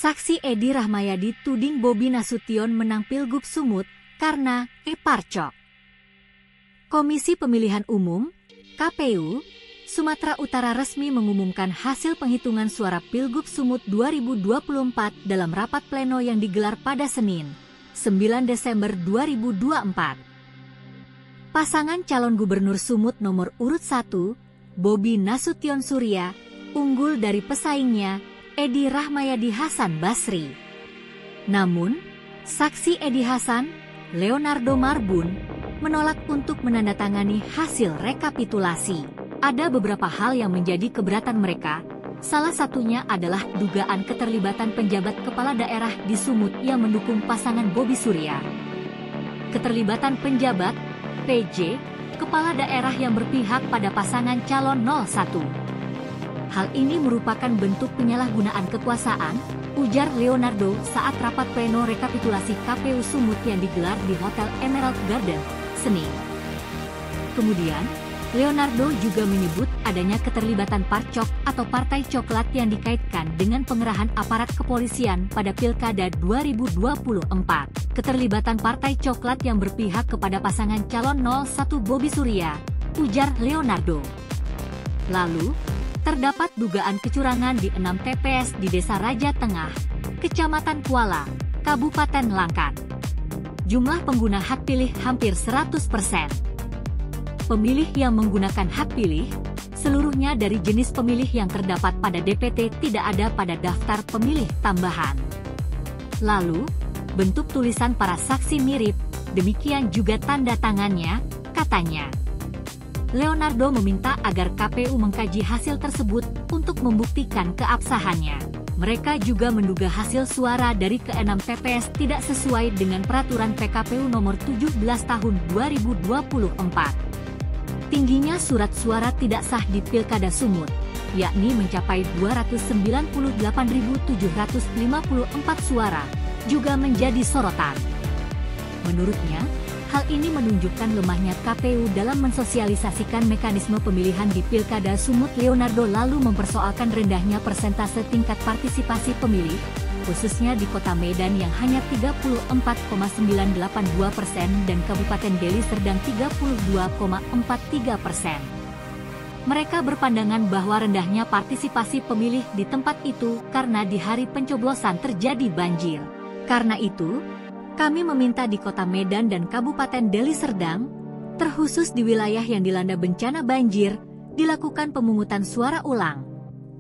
Saksi Edi Rahmayadi tuding Bobi Nasution menang Pilgub Sumut karena parcok. Komisi Pemilihan Umum, KPU, Sumatera Utara resmi mengumumkan hasil penghitungan suara Pilgub Sumut 2024 dalam rapat pleno yang digelar pada Senin, 9 Desember 2024. Pasangan calon gubernur Sumut nomor urut 1, Bobi Nasution Surya, unggul dari pesaingnya, Edi Rahmayadi Hasan Basri. Namun, saksi Edi Hasan, Leonardo Marbun, menolak untuk menandatangani hasil rekapitulasi. Ada beberapa hal yang menjadi keberatan mereka, salah satunya adalah dugaan keterlibatan penjabat kepala daerah di Sumut yang mendukung pasangan Bobi Surya. Keterlibatan penjabat, PJ, kepala daerah yang berpihak pada pasangan calon 01. Hal ini merupakan bentuk penyalahgunaan kekuasaan, ujar Leonardo saat rapat pleno rekapitulasi KPU Sumut yang digelar di Hotel Emerald Garden, Senin. Kemudian, Leonardo juga menyebut adanya keterlibatan parcok atau partai coklat yang dikaitkan dengan pengerahan aparat kepolisian pada Pilkada 2024. Keterlibatan partai coklat yang berpihak kepada pasangan calon 01 Bobi Surya, ujar Leonardo. Lalu, terdapat dugaan kecurangan di 6 TPS di Desa Raja Tengah, Kecamatan Kuala, Kabupaten Langkat. Jumlah pengguna hak pilih hampir 100%. Pemilih yang menggunakan hak pilih, seluruhnya dari jenis pemilih yang terdapat pada DPT tidak ada pada daftar pemilih tambahan. Lalu, bentuk tulisan para saksi mirip, demikian juga tanda tangannya, katanya. Leonardo meminta agar KPU mengkaji hasil tersebut untuk membuktikan keabsahannya. Mereka juga menduga hasil suara dari ke-6 TPS tidak sesuai dengan peraturan PKPU nomor 17 tahun 2024. Tingginya surat suara tidak sah di Pilkada Sumut, yakni mencapai 298.754 suara, juga menjadi sorotan. Menurutnya, hal ini menunjukkan lemahnya KPU dalam mensosialisasikan mekanisme pemilihan di Pilkada Sumut. Leonardo lalu mempersoalkan rendahnya persentase tingkat partisipasi pemilih, khususnya di Kota Medan yang hanya 34,982% dan Kabupaten Deli Serdang 32,43%. Mereka berpandangan bahwa rendahnya partisipasi pemilih di tempat itu karena di hari pencoblosan terjadi banjir. Karena itu, kami meminta di Kota Medan dan Kabupaten Deli Serdang, terkhusus di wilayah yang dilanda bencana banjir, dilakukan pemungutan suara ulang,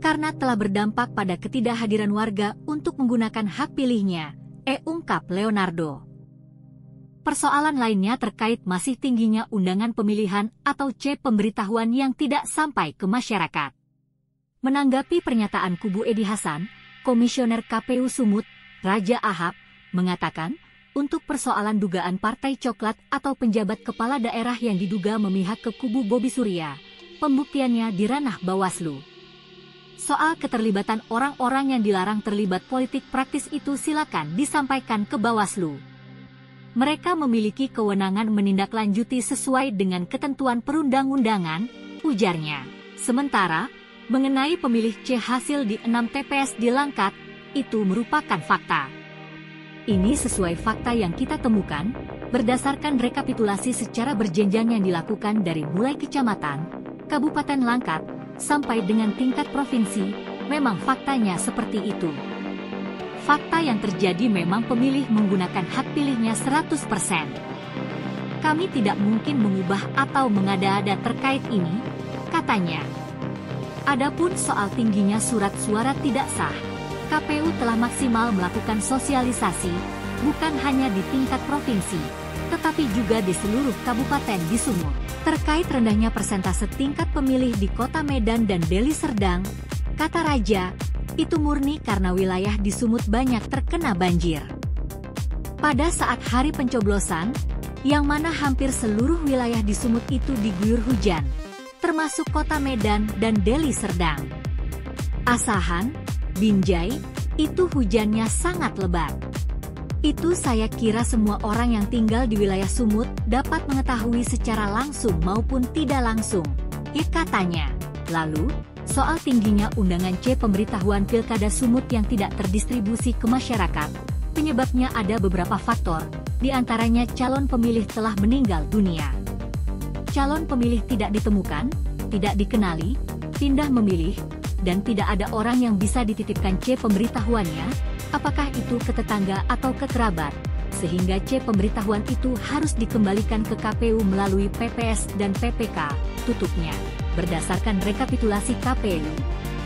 karena telah berdampak pada ketidakhadiran warga untuk menggunakan hak pilihnya, ungkap Leonardo. Persoalan lainnya terkait masih tingginya undangan pemilihan atau pemberitahuan yang tidak sampai ke masyarakat. Menanggapi pernyataan kubu Edi Hasan, Komisioner KPU Sumut, Raja Ahab, mengatakan, untuk persoalan dugaan partai coklat atau penjabat kepala daerah yang diduga memihak ke kubu Bobi Surya, pembuktiannya di ranah Bawaslu. Soal keterlibatan orang-orang yang dilarang terlibat politik praktis itu silakan disampaikan ke Bawaslu. Mereka memiliki kewenangan menindaklanjuti sesuai dengan ketentuan perundang-undangan, ujarnya. Sementara, mengenai pemilih hasil di 6 TPS di Langkat, itu merupakan fakta. Ini sesuai fakta yang kita temukan, berdasarkan rekapitulasi secara berjenjang yang dilakukan dari mulai kecamatan, Kabupaten Langkat, sampai dengan tingkat provinsi, memang faktanya seperti itu. Fakta yang terjadi memang pemilih menggunakan hak pilihnya 100%. Kami tidak mungkin mengubah atau mengada-ada terkait ini, katanya. Adapun soal tingginya surat suara tidak sah, KPU telah maksimal melakukan sosialisasi, bukan hanya di tingkat provinsi, tetapi juga di seluruh kabupaten di Sumut. Terkait rendahnya persentase tingkat pemilih di Kota Medan dan Deli Serdang, kata Raja, itu murni karena wilayah di Sumut banyak terkena banjir. Pada saat hari pencoblosan, yang mana hampir seluruh wilayah di Sumut itu diguyur hujan, termasuk Kota Medan dan Deli Serdang. Asahan, Binjai, itu hujannya sangat lebat. Itu saya kira semua orang yang tinggal di wilayah Sumut dapat mengetahui secara langsung maupun tidak langsung, katanya. Lalu, Soal tingginya undangan C pemberitahuan Pilkada Sumut yang tidak terdistribusi ke masyarakat, penyebabnya ada beberapa faktor, di antaranya calon pemilih telah meninggal dunia. Calon pemilih tidak ditemukan, tidak dikenali, pindah memilih, dan tidak ada orang yang bisa dititipkan C pemberitahuannya, apakah itu ke tetangga atau ke kerabat, sehingga C pemberitahuan itu harus dikembalikan ke KPU melalui PPS dan PPK, tutupnya. Berdasarkan rekapitulasi KPU,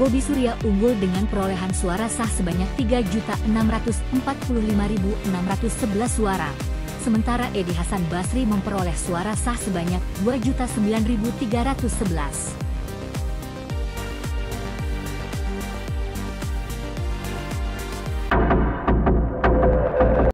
Bobi Surya unggul dengan perolehan suara sah sebanyak 3.645.611 suara, sementara Edi Hasan Basri memperoleh suara sah sebanyak 2.009.311.